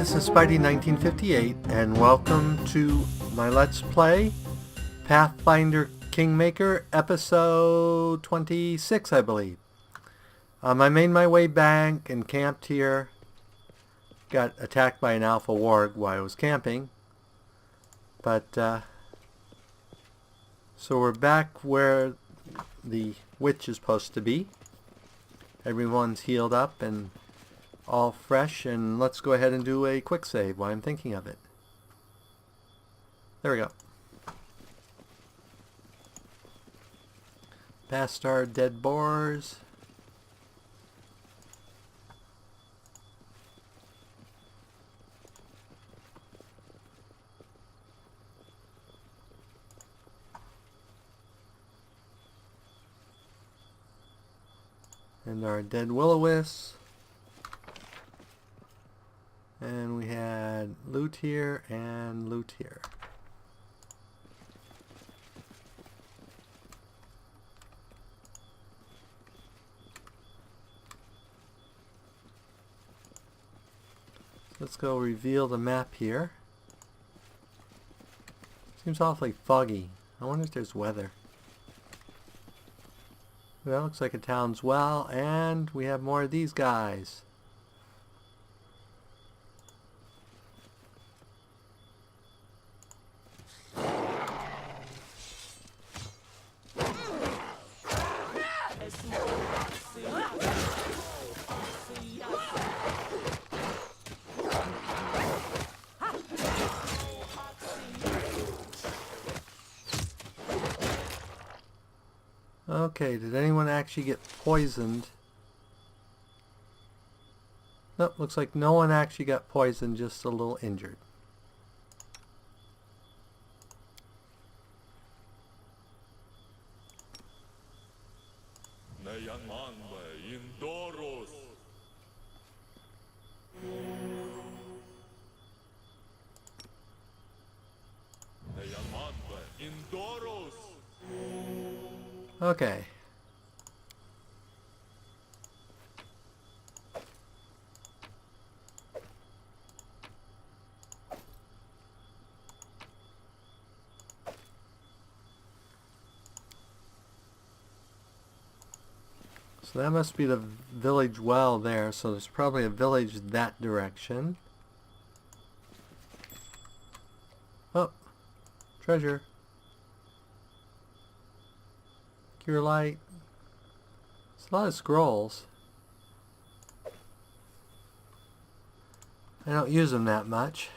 this is Spidey1958, and welcome to my Let's Play Pathfinder Kingmaker, episode 26, I believe. I made my way back and camped here. Got attacked by an alpha warg while I was camping. But, so we're back where the witch is supposed to be. Everyone's healed up and all fresh, and let's go ahead and do a quick save while I'm thinking of it. There we go. Past our dead boars. And our dead will-o-wisps. And we had loot here and loot here. Let's go reveal the map here. Seems awfully foggy. I wonder if there's weather. Well, looks like a town's well, and we have more of these guys. Okay, did anyone actually get poisoned? Nope, looks like no one actually got poisoned, just a little injured. Okay. So that must be the village well there, so there's probably a village that direction. Oh, treasure. Cure light. There's a lot of scrolls. I don't use them that much.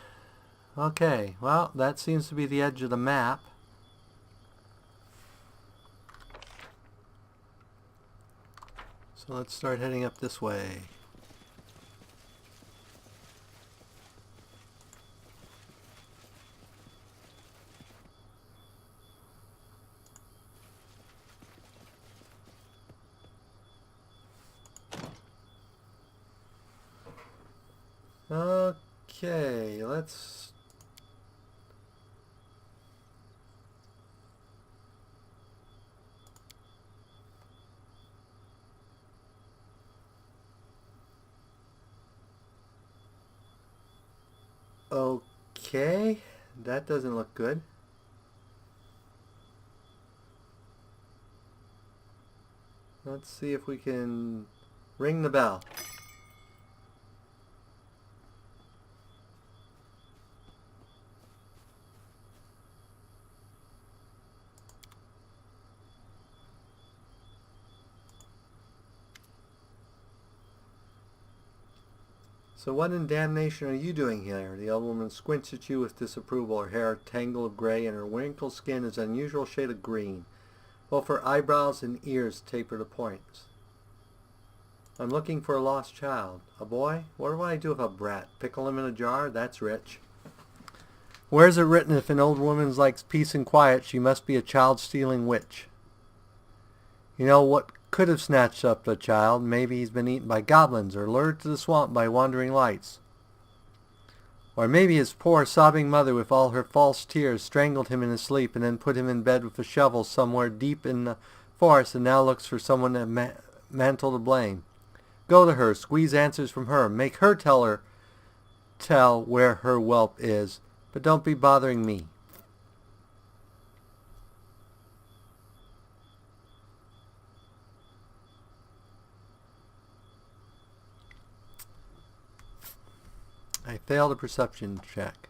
Okay, well, that seems to be the edge of the map. So let's start heading up this way. Okay, let's... Okay, that doesn't look good. Let's see if we can ring the bell. So what in damnation are you doing here? The old woman squints at you with disapproval, her hair a tangle of gray and her wrinkled skin is an unusual shade of green. Both her eyebrows and ears taper to points. I'm looking for a lost child. A boy? What do I do with a brat? Pickle him in a jar? That's rich. Where's it written if an old woman likes peace and quiet, she must be a child-stealing witch? You know what could have snatched up the child? Maybe he's been eaten by goblins or lured to the swamp by wandering lights. Or maybe his poor sobbing mother with all her false tears strangled him in his sleep and then put him in bed with a shovel somewhere deep in the forest and now looks for someone to mantle to blame. Go to her, squeeze answers from her, make her tell her tell where her whelp is, but don't be bothering me. I failed a perception check.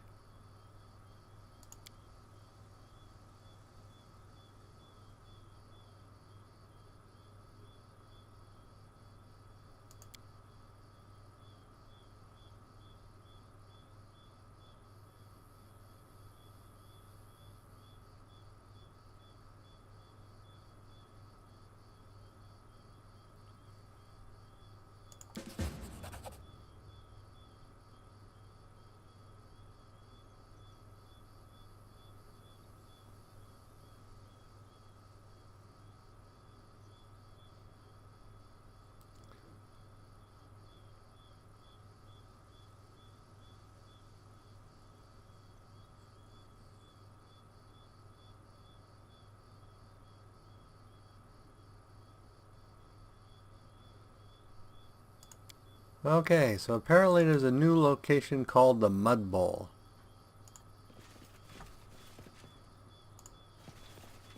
Okay, so apparently there's a new location called the Mud Bowl.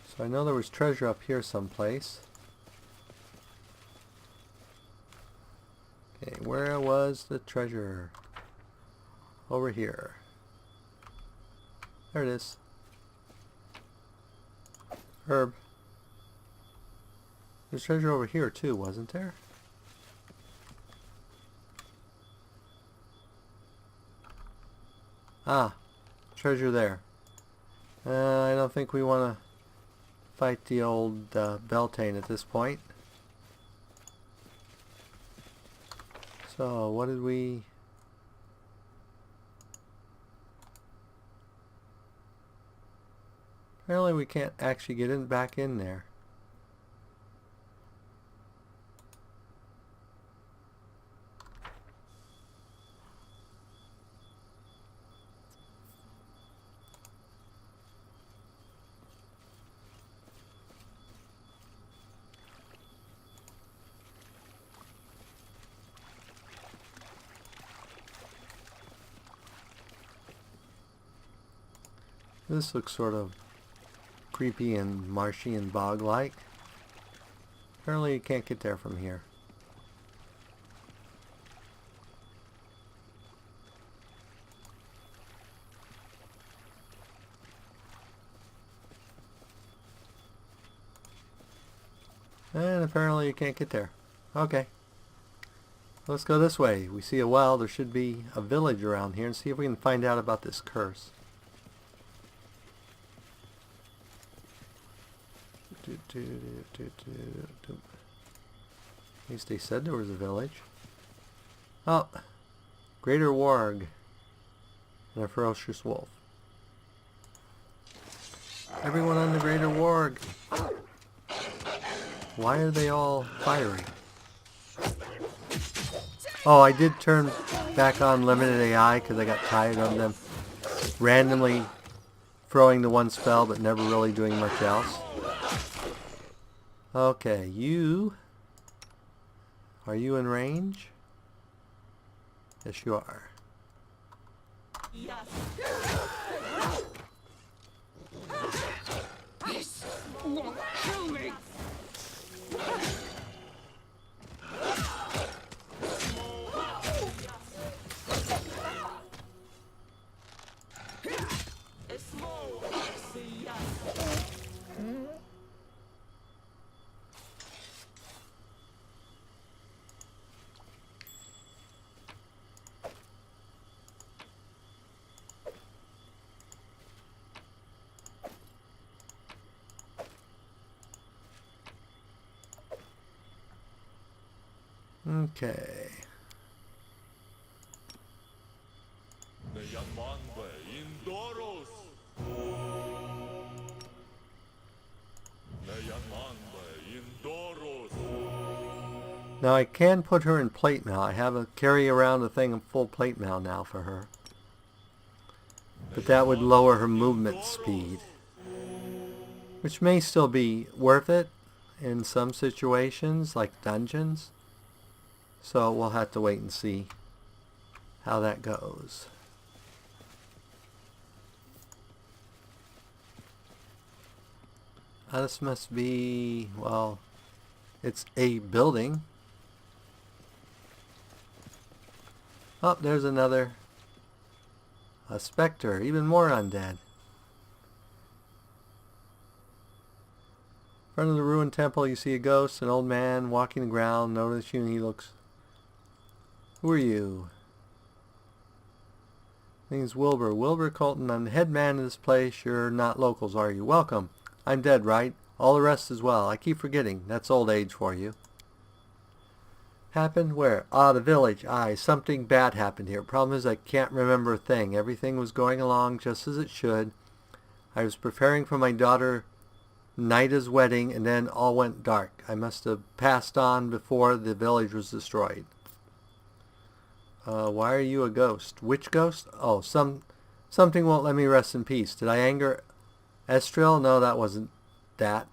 So I know there was treasure up here someplace. Okay, where was the treasure? Over here. There it is. Herb. There's treasure over here too, wasn't there? Ah, treasure there. I don't think we want to fight the old Beltane at this point. So, what did we... Apparently we can't actually get back in there. This looks sort of creepy and marshy and bog-like. Apparently you can't get there from here. And apparently you can't get there. Okay. Let's go this way. We see a well. There should be a village around here, and see if we can find out about this curse. At least they said there was a village. Oh, greater warg and a ferocious wolf. Everyone on the greater warg. Why are they all firing? Oh, I did turn back on limited AI because I got tired of them randomly throwing the one spell but never really doing much else. Okay, you... Are you in range? Yes, you are. This won't kill me! Okay. Now I can put her in plate mail. I have a carry around a thing of full plate mail now for her. But that would lower her movement speed. Which may still be worth it in some situations, like dungeons. So we'll have to wait and see how that goes. This must be, well, it's a building. Oh, there's another. A specter, even more undead. In front of the ruined temple, you see a ghost, an old man walking the ground. Notice you, and he looks. Who are you? Name's Wilbur. Wilbur Colton. I'm the head man of this place. You're not locals, are you? Welcome. I'm dead, right? All the rest as well. I keep forgetting. That's old age for you. Happened where? Ah, the village. Aye, something bad happened here. Problem is I can't remember a thing. Everything was going along just as it should. I was preparing for my daughter Nida's wedding, and then all went dark. I must have passed on before the village was destroyed. Why are you a ghost? Which ghost? Oh, something won't let me rest in peace. Did I anger Estrel? No, that wasn't that.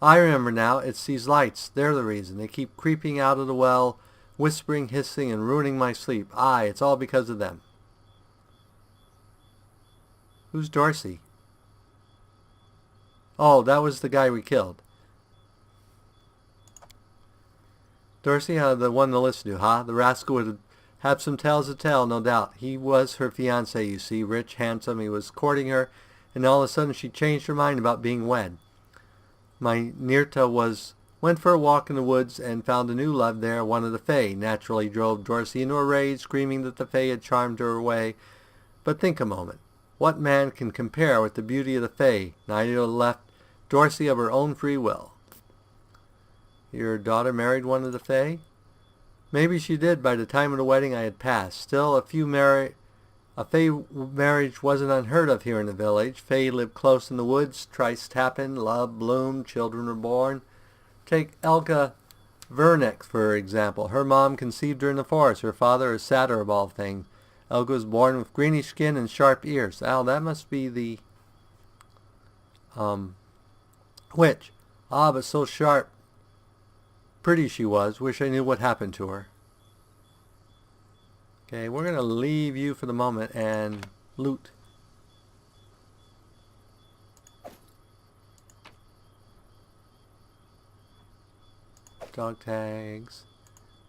I remember now. It's these lights. They're the reason. They keep creeping out of the well, whispering, hissing, and ruining my sleep. Aye, it's all because of them. Who's Dorsey? Oh, that was the guy we killed. Dorsey, the one to listen to, huh? The rascal would have some tales to tell, no doubt. He was her fiancé, you see, rich, handsome. He was courting her, and all of a sudden she changed her mind about being wed. My Nirta went for a walk in the woods and found a new love there, one of the Fae. Naturally drove Dorsey into a rage, screaming that the Fae had charmed her away. But think a moment. What man can compare with the beauty of the Fae? Nida left Dorsey of her own free will. Your daughter married one of the Fae? Maybe she did. By the time of the wedding I had passed. Still, a Fae marriage wasn't unheard of here in the village. Fae lived close in the woods. Tryst happened. Love bloomed. Children were born. Take Elka Vernek, for example. Her mom conceived her in the forest. Her father, a satyr of all things. Elka was born with greenish skin and sharp ears. Al, that must be the witch. Ah, but so sharp. Pretty she was. Wish I knew what happened to her. Okay, we're going to leave you for the moment and loot. Dog tags.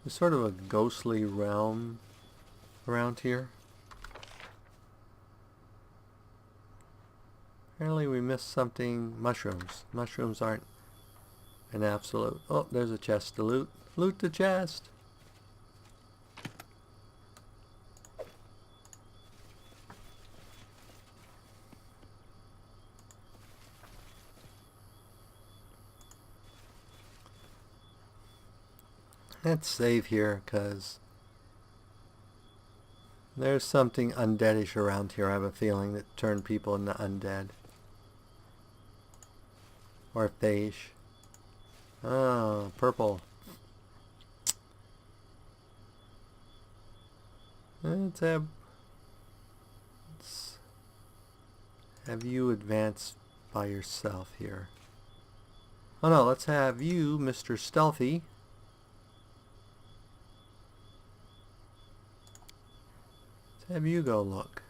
There's sort of a ghostly realm around here. Apparently we missed something. Mushrooms. Mushrooms aren't an absolute. Oh, there's a chest to loot. Loot the chest. Let's save here, because there's something undeadish around here. I have a feeling that turned people into undead. Or phage. Oh, purple. Let's have you advance by yourself here. Oh no, let's have you, Mr. Stealthy. Have you go look.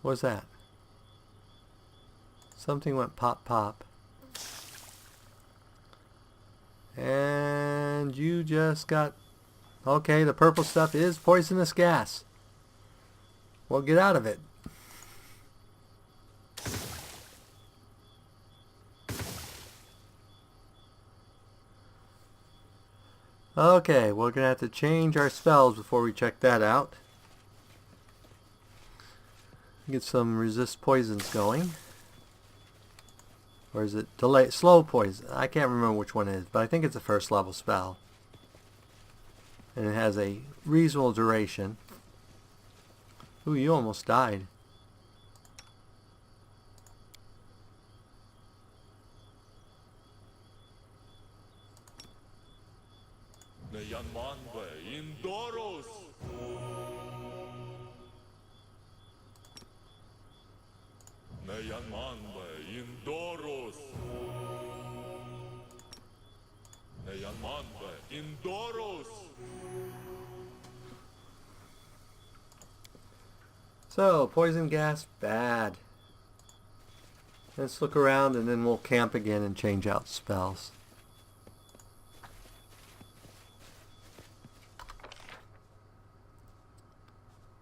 What's that? Something went pop pop. And you just got... Okay, the purple stuff is poisonous gas. Well, get out of it. Okay, we're going to have to change our spells before we check that out. Get some resist poisons going. Or is it delay slow poison? I can't remember which one it is, but I think it's a first level spell. And it has a reasonable duration. Ooh, you almost died. So, poison gas, bad. Let's look around and then we'll camp again and change out spells.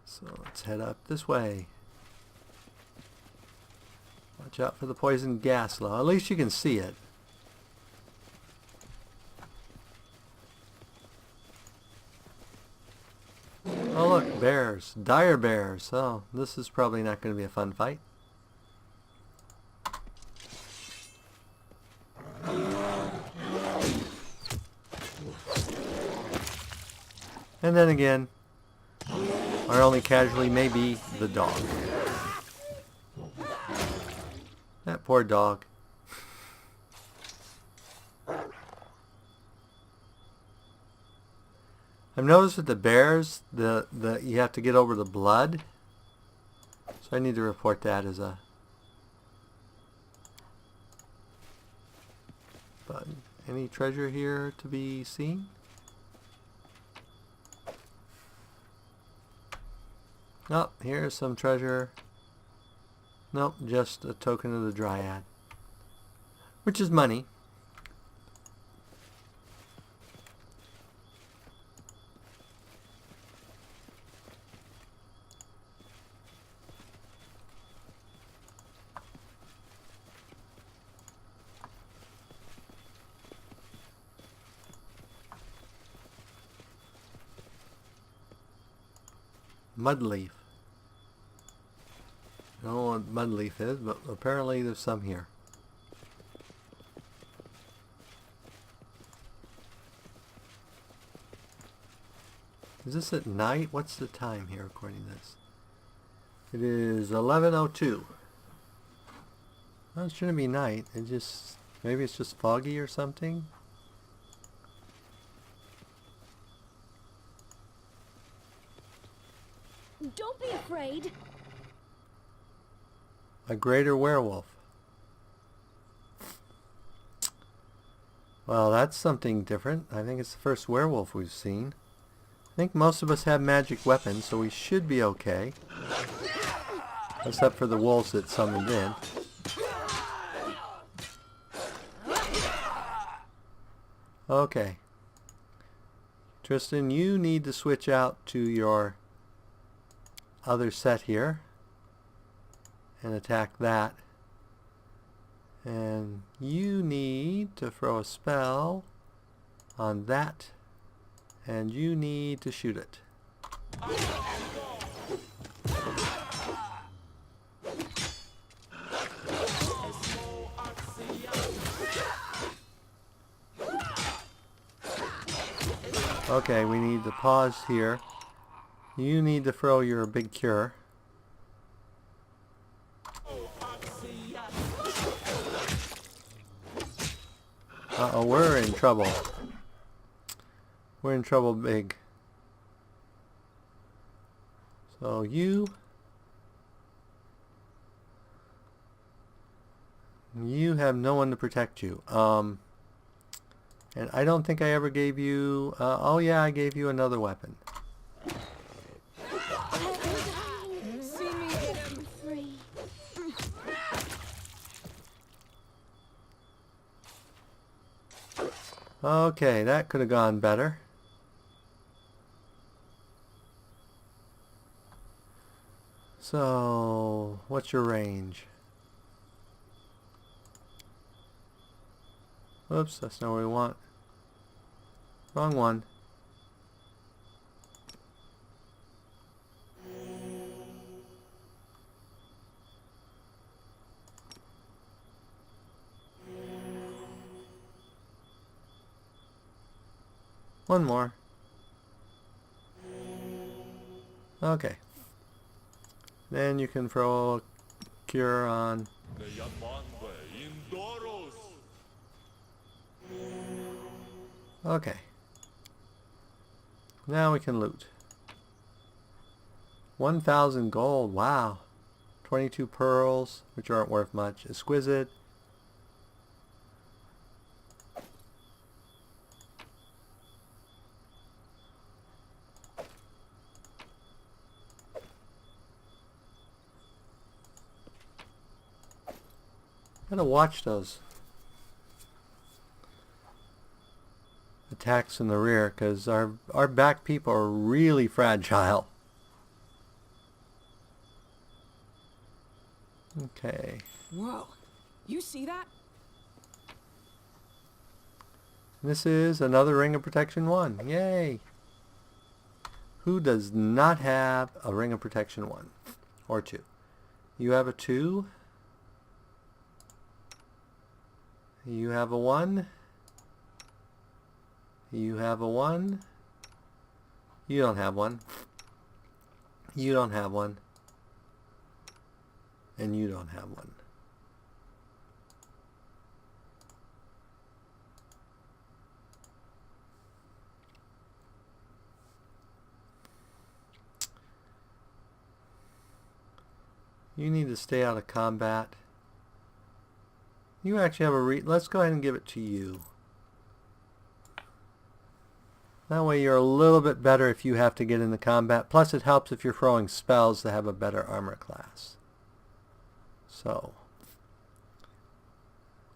So let's head up this way. Watch out for the poison gas though. At least you can see it. Oh look, bears. Dire bears. Oh, this is probably not going to be a fun fight. And then again, our only casualty may be the dog. That poor dog. I've noticed with the bears, you have to get over the blood. So I need to report that as a bug. Any treasure here to be seen? Nope, here's some treasure. Nope, just a token of the Dryad. Which is money. Mudleaf. I don't know what mudleaf is, but apparently there's some here. Is this at night? What's the time here according to this? It is 11:02. Well, it shouldn't be night. Maybe it's just foggy or something. Don't be afraid. A greater werewolf. Well, that's something different. I think it's the first werewolf we've seen. I think most of us have magic weapons, so we should be okay. Except for the wolves that summoned in. Okay. Tristan, you need to switch out to your other set here and attack that. And you need to throw a spell on that, and you need to shoot it. Okay, we need to pause here. You need to throw your big cure. Uh-oh, we're in trouble. We're in trouble big. So you have no one to protect you. And I don't think I ever gave you... oh yeah, I gave you another weapon. See me get him free. Okay, that could have gone better. So, what's your range? Oops, that's not what we want. Wrong one. One more. Okay. Then you can throw a cure on. Okay. Now we can loot. 1,000 gold. Wow. 22 pearls, which aren't worth much. Exquisite. Gotta watch those attacks in the rear, because our back people are really fragile. Okay. Whoa. You see that? This is another Ring of Protection 1. Yay! Who does not have a Ring of Protection 1? Or 2? You have a 2. You have a 1. You have a 1. You don't have one. You don't have one. And you don't have one. You need to stay out of combat. You actually have a let's go ahead and give it to you. That way you're a little bit better if you have to get into combat. Plus it helps if you're throwing spells to have a better armor class. So,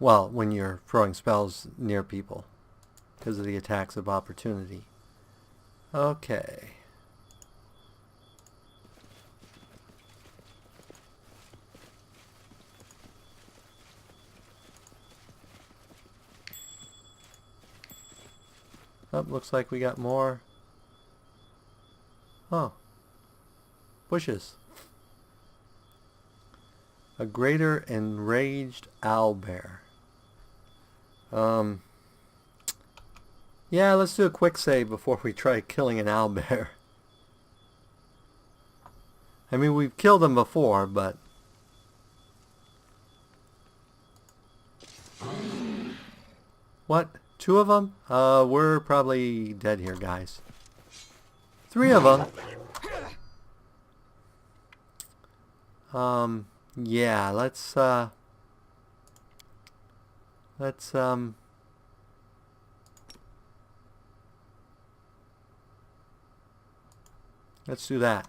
well, when you're throwing spells near people because of the attacks of opportunity. Okay. Oh, looks like we got more. Oh. Bushes. A greater enraged owlbear. Yeah, let's do a quick save before we try killing an owlbear. I mean, we've killed them before, but... What? 2 of them? We're probably dead here, guys. 3 of them. Yeah, let's do that.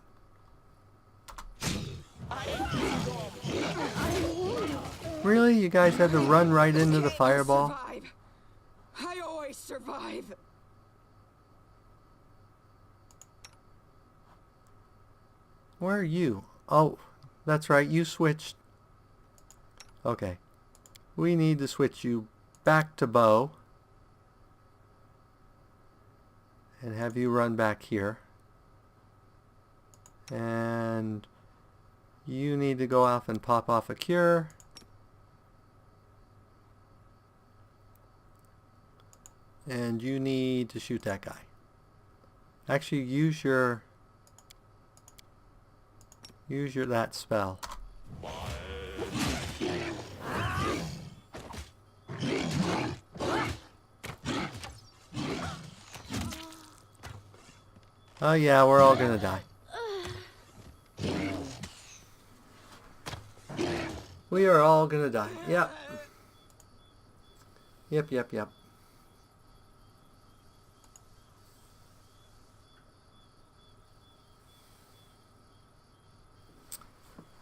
Really? You guys had to run right into the fireball? Survive. I always survive. Where are you? Oh, that's right, you switched. Okay. We need to switch you back to bow. And have you run back here. And you need to go off and pop off a cure. And you need to shoot that guy. Actually, use your that spell. Oh yeah, we're all gonna die. We are all gonna die. Yep. Yep.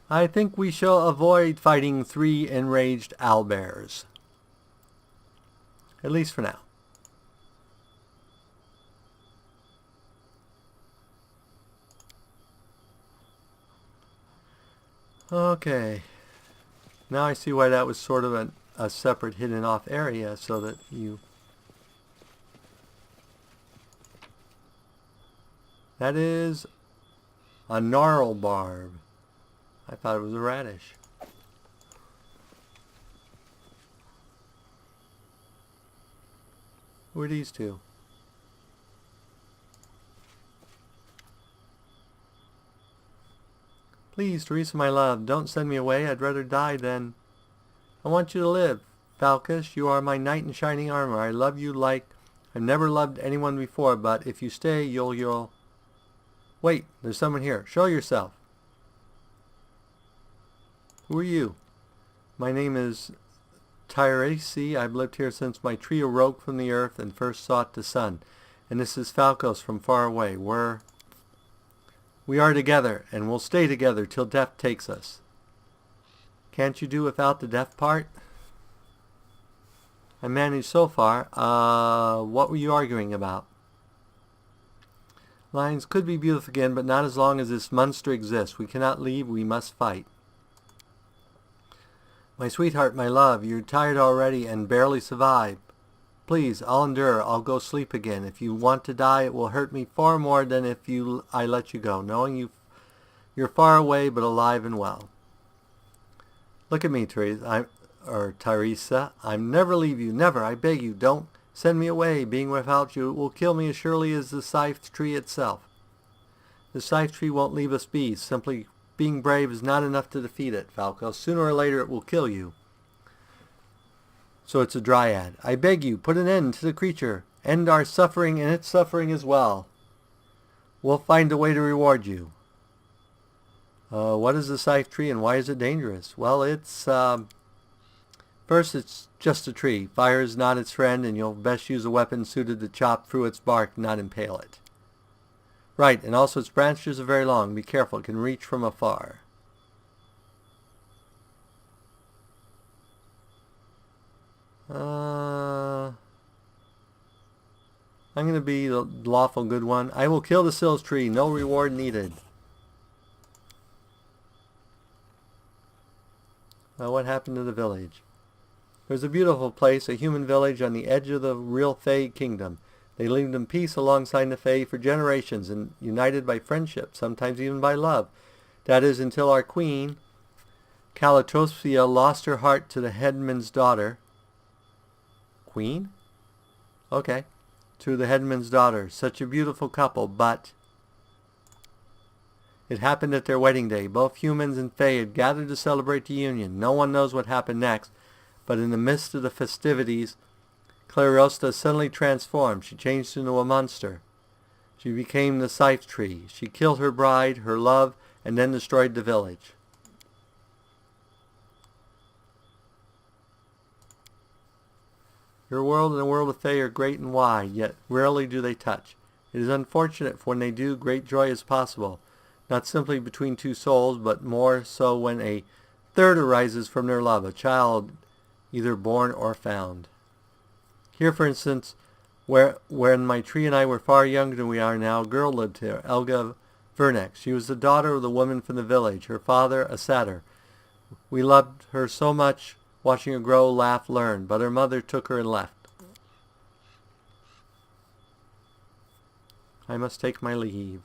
I think we shall avoid fighting 3 enraged owlbears. At least for now. Okay. Now I see why that was sort of a separate hidden off area, so that you... That is a gnarl barb. I thought it was a radish. Who are these two? Please, Teresa, my love, don't send me away. I'd rather die than... I want you to live. Falcus, you are my knight in shining armor. I love you like I've never loved anyone before, but if you stay, you'll... Wait, there's someone here. Show yourself. Who are you? My name is Tyrese. I've lived here since my tree awoke from the earth and first sought the sun. And this is Falcos from far away. We are together, and we'll stay together till death takes us. Can't you do without the death part? I managed so far. What were you arguing about? Lions could be beautiful again, but not as long as this monster exists. We cannot leave. We must fight. My sweetheart, my love, you're tired already and barely survive. Please, I'll endure. I'll go sleep again. If you want to die, it will hurt me far more than if I let you go, knowing you're far away but alive and well. Look at me, Teresa. I'll never leave you. Never. I beg you, don't send me away. Being without you will kill me as surely as the scythe tree itself. The scythe tree won't leave us be. Simply being brave is not enough to defeat it, Falco. Sooner or later it will kill you. So it's a dryad. I beg you, put an end to the creature. End our suffering and its suffering as well. We'll find a way to reward you. What is the scythe tree and why is it dangerous? Well, it's... First, it's just a tree. Fire is not its friend, and you'll best use a weapon suited to chop through its bark, not impale it. Right, and also its branches are very long. Be careful, it can reach from afar. I'm going to be the lawful good one. I will kill the Sills tree. No reward needed. What happened to the village? There's a beautiful place, a human village on the edge of the real Fae kingdom. They lived in peace alongside the Fae for generations and united by friendship, sometimes even by love. That is until our queen, Calatospia, lost her heart to the headman's daughter. Queen? Okay. To the headman's daughter. Such a beautiful couple, but... It happened at their wedding day. Both humans and Fae had gathered to celebrate the union. No one knows what happened next, but in the midst of the festivities, Clarosta suddenly transformed. She changed into a monster. She became the scythe tree. She killed her bride, her love, and then destroyed the village. Your world and the world of Fae are great and wide, yet rarely do they touch. It is unfortunate, for when they do, great joy is possible, not simply between two souls, but more so when a third arises from their love, a child either born or found. Here, for instance, when my tree and I were far younger than we are now, a girl lived here, Elga Vernex. She was the daughter of the woman from the village, her father a satyr. We loved her so much, watching her grow, laugh, learn, but her mother took her and left. I must take my leave.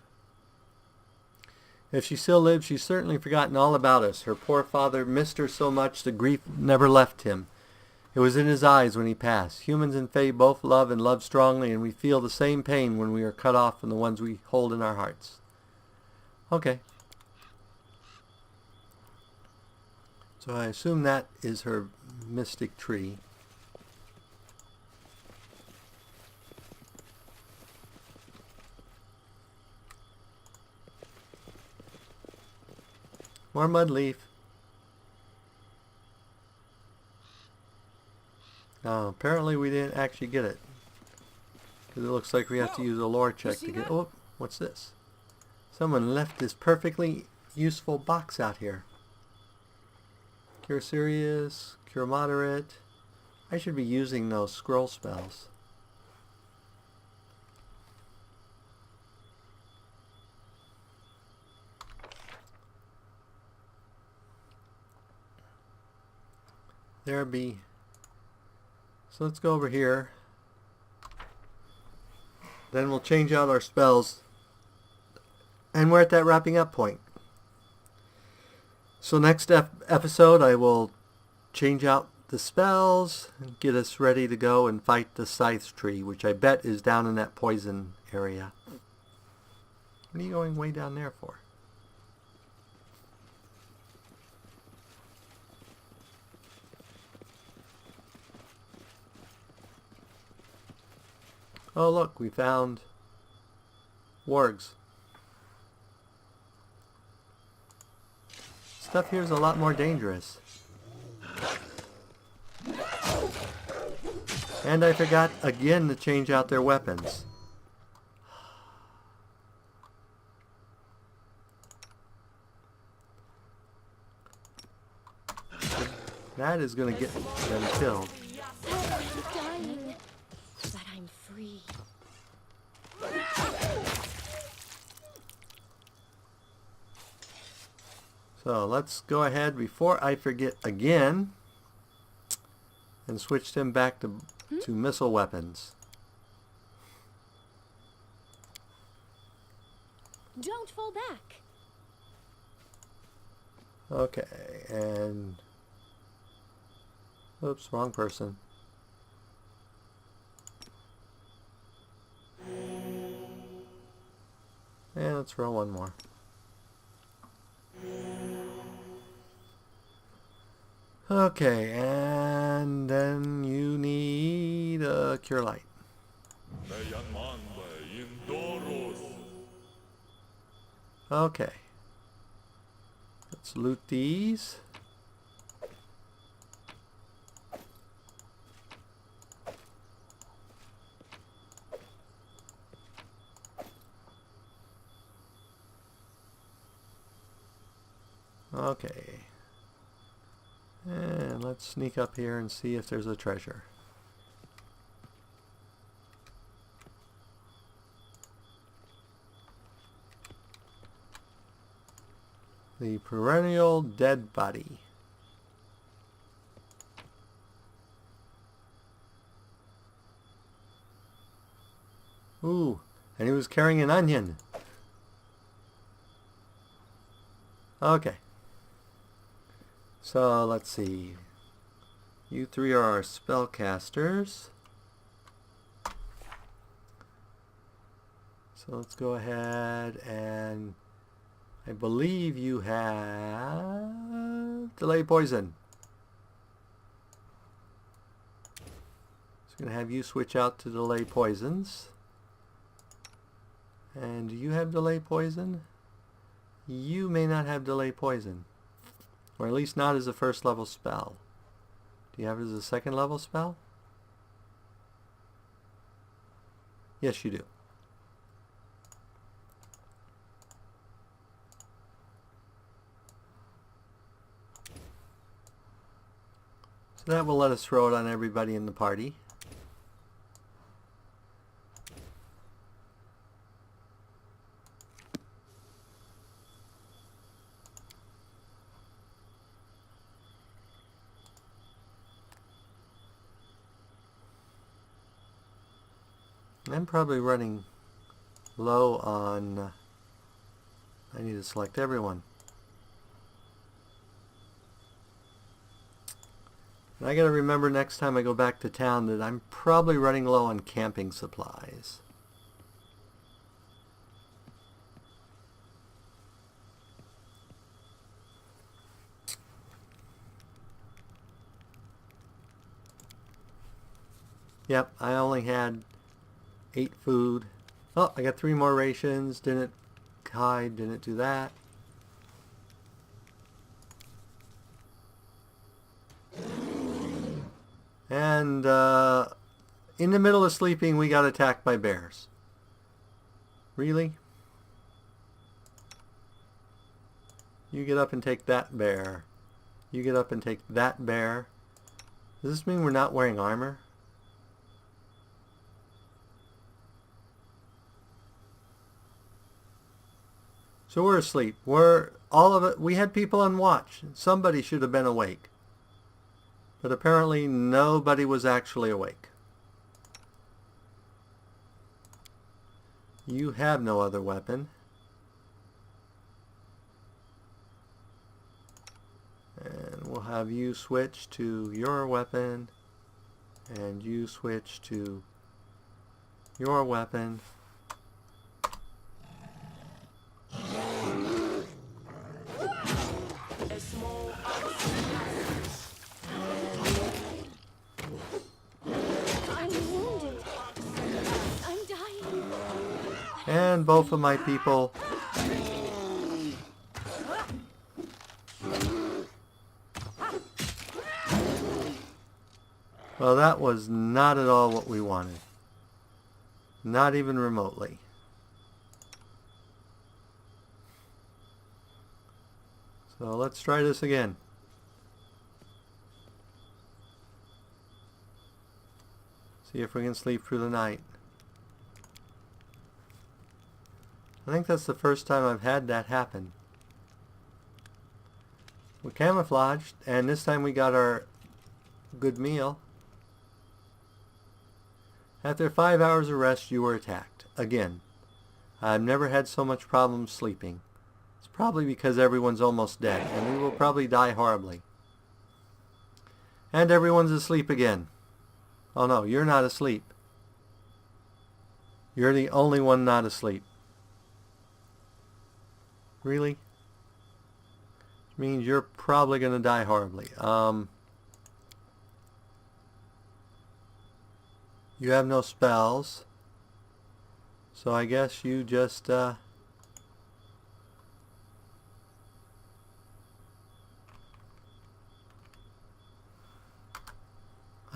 If she still lives, she's certainly forgotten all about us. Her poor father missed her so much the grief never left him. It was in his eyes when he passed. Humans and Fae both love and love strongly, and we feel the same pain when we are cut off from the ones we hold in our hearts. Okay. So I assume that is her mystic tree. More mud leaf. Oh, apparently we didn't actually get it. Because it looks like we have to use a lore check to get... Oh, what's this? Someone left this perfectly useful box out here. Cure Serious, Cure Moderate. I should be using those scroll spells. There be. So let's go over here. Then we'll change out our spells. And we're at that wrapping up point. So next episode I will change out the spells and get us ready to go and fight the scythe tree, which I bet is down in that poison area. What are you going way down there for? Oh look, we found wargs. Stuff here is a lot more dangerous. And I forgot again to change out their weapons. That is going to get them killed. I'm dying, but I'm free. So let's go ahead before I forget again and switch them back to missile weapons. Don't fall back. Okay, and oops, wrong person. And let's roll one more. Okay, and then you need a cure light. Okay. Let's loot these. Okay. And let's sneak up here and see if there's a treasure. The perennial dead body. Ooh, and he was carrying an onion. Okay. So let's see. You three are our spellcasters. So let's go ahead and I believe you have delay poison. So I'm going to have you switch out to delay poisons. And do you have delay poison? You may not have delay poison. Or at least not as a first level spell. Do you have it as a second level spell? Yes, you do. So that will let us throw it on everybody in the party. I'm probably running low on... I need to select everyone. And I gotta remember next time I go back to town that I'm probably running low on camping supplies. Yep, I only had 8 food. Oh, I got 3 more rations. Didn't hide, didn't do that. And in the middle of sleeping, we got attacked by bears. Really? You get up and take that bear. You get up and take that bear. Does this mean we're not wearing armor? So we're asleep. We're all of it. We had people on watch. Somebody should have been awake. But apparently nobody was actually awake. You have no other weapon. And we'll have you switch to your weapon. And you switch to your weapon. And both of my people well, that was not at all what we wanted. Not even remotely. So let's try this again. See if we can sleep through the night. I think that's the first time I've had that happen. We're camouflaged, and this time we got our good meal. After 5 hours of rest, you were attacked. Again. I've never had so much problem sleeping. It's probably because everyone's almost dead, and we will probably die horribly. And everyone's asleep again. Oh no, you're not asleep. You're the only one not asleep. Really? Which means you're probably going to die horribly. You have no spells. So I guess you just... I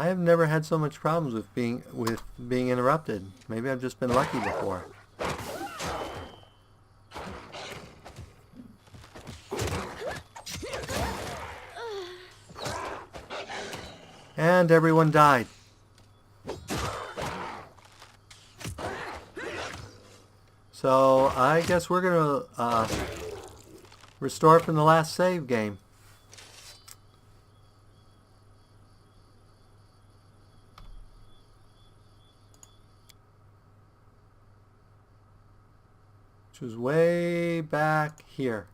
have never had so much problems with being interrupted. Maybe I've just been lucky before. And everyone died. So I guess we're going to restore from the last save game. Which was way back here.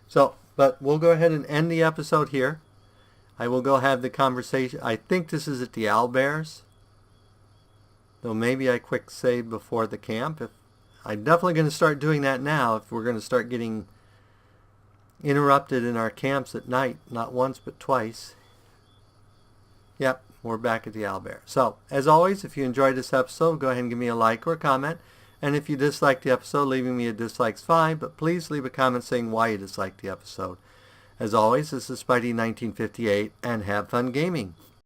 So, but we'll go ahead and end the episode here. I will go have the conversation. I think this is at the Owlbears. Though maybe I quick save before the camp. I'm definitely going to start doing that now if we're going to start getting interrupted in our camps at night. Not once, but twice. Yep, we're back at the Owlbear. So, as always, if you enjoyed this episode, go ahead and give me a like or a comment. And if you disliked the episode, leaving me a dislike's fine, but please leave a comment saying why you disliked the episode. As always, this is Spidey1958, and have fun gaming.